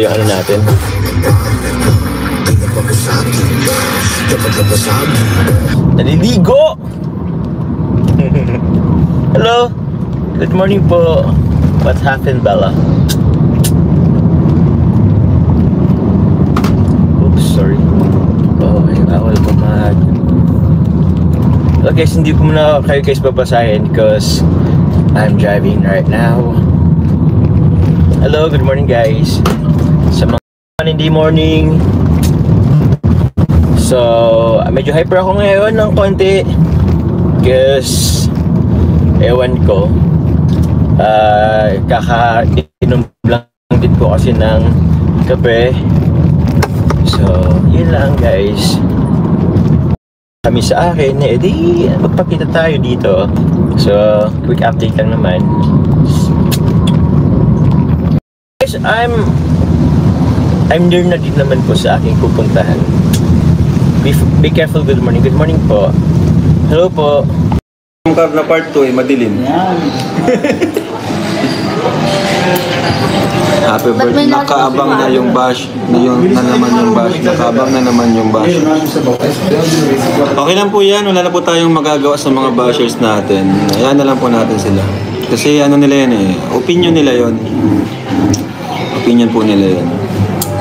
yung ano natin. Naliligo! Hello! Good morning po. What happened, Bella? Oops, sorry. Oh, ay bawal pa mag... Okay, so hindi ko muna kayo guys babasahin because I'm driving right now. Hello, good morning guys. Sa mga hindi morning. So, medyo hyper ako ngayon ng konti. Because, ewan ko. Kakainom lang din po kasi ng kape. So, yun lang guys. Kami sa akin, edi magpakita tayo dito. So, quick update lang naman. Guys, I'm near na din naman po sa aking pupuntahan. Be careful, good morning. Good morning po. Hello po. Yung car na part 2 madilim. Happy birthday. Nakaabang na yung bash. Na naman yung bash. Nakaabang na naman yung bash. Okay lang po yan. Wala na po tayong magagawa sa mga bashers natin. Ayan na lang po natin sila. Kasi ano nila yan eh. Opinion nila yon. Opinion po nila yan.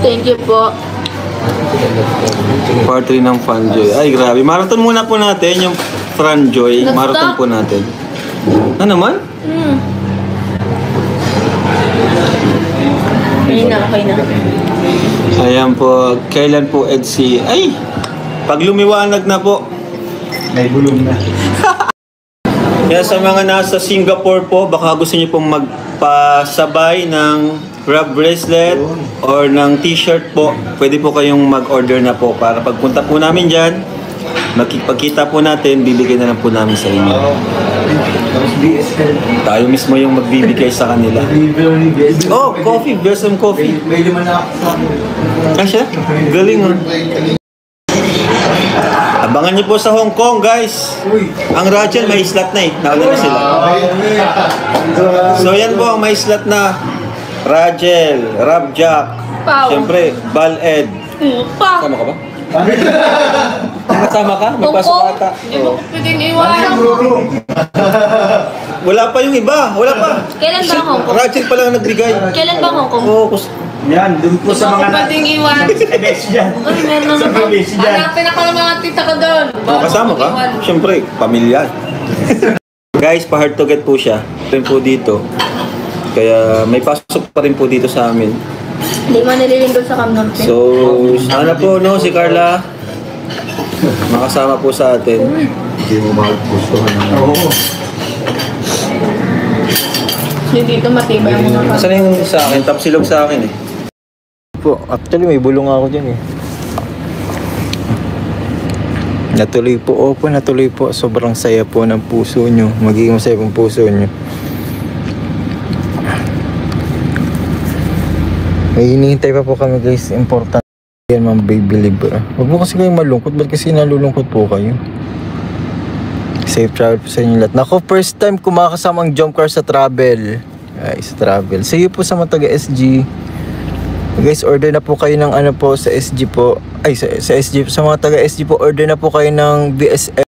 Thank you po. Part 3 ng Fanjoy. Ay grabe. Marathon muna po natin yung Fanjoy. Marathon po natin. Ano naman? Okay na. Ayan po. Kailan po EDC? Ay! Pag lumiwanag na po. May bulong na. Kaya sa mga nasa Singapore po, baka gusto niyo pong magpasabay ng wrap bracelet or ng t-shirt po, pwede po kayong mag-order na po para pagpunta po namin dyan, magkipagkita po natin, bibigyan na lang po namin sa inyo. Tayo mismo yung magbibigay sa kanila. Oh, coffee, there's some coffee. May liman na ako sa akin. Kasya? Galing ah. Abangan niyo po sa Hong Kong, guys. Ang Rachel may slot na eh. Nauna na sila. So yan po ang may slot na Rachel, Rabjack, siyempre, Bal-Ed. Pa! Sama ka ba? Kasama ka? May pasok ata. Hindi mo pwedeng iwanan. Wala pa yung iba. Wala pa. Kailan ba Hong Kong? Rachel pa lang nagbigay. Kailan ba Hong Kong? Oo, Yan, dun po sa mga pwedeng iwan. MS dyan. Ay, meron na ba? Hanapin ako ng mga tita ko doon. kasama ka? Siyempre, pamilya. Guys, pa-hard to get po siya. Rin po dito. Kaya may pasok pa rin po dito sa amin. Hindi mo nililingkod sa Cam Norte. So, sana po, no, si Carla makasama po sa atin. Hindi mo magustuhan ng... Oo. Hindi dito matibay mo na. Saan yung sa akin? Top silog sa akin eh. Po, actually may bulong ako dyan eh. Natuloy po, opo, natuloy po. Sobrang saya po ng puso nyo. Magiging masaya pong puso nyo. May hinihintay pa po kami guys. Important yan mga baby libre. Huwag mo kasi kayong malungkot. Ba't kasi nalulungkot po kayo? Safe travel po sa inyo lahat. Nako, first time kumakasamang jump car sa travel. Ay, sa travel. See you po sa mga taga-SG. Guys, order na po kayo ng ano po sa SG po. Ay, sa SG. Sa mga taga-SG po, order na po kayo ng BSF.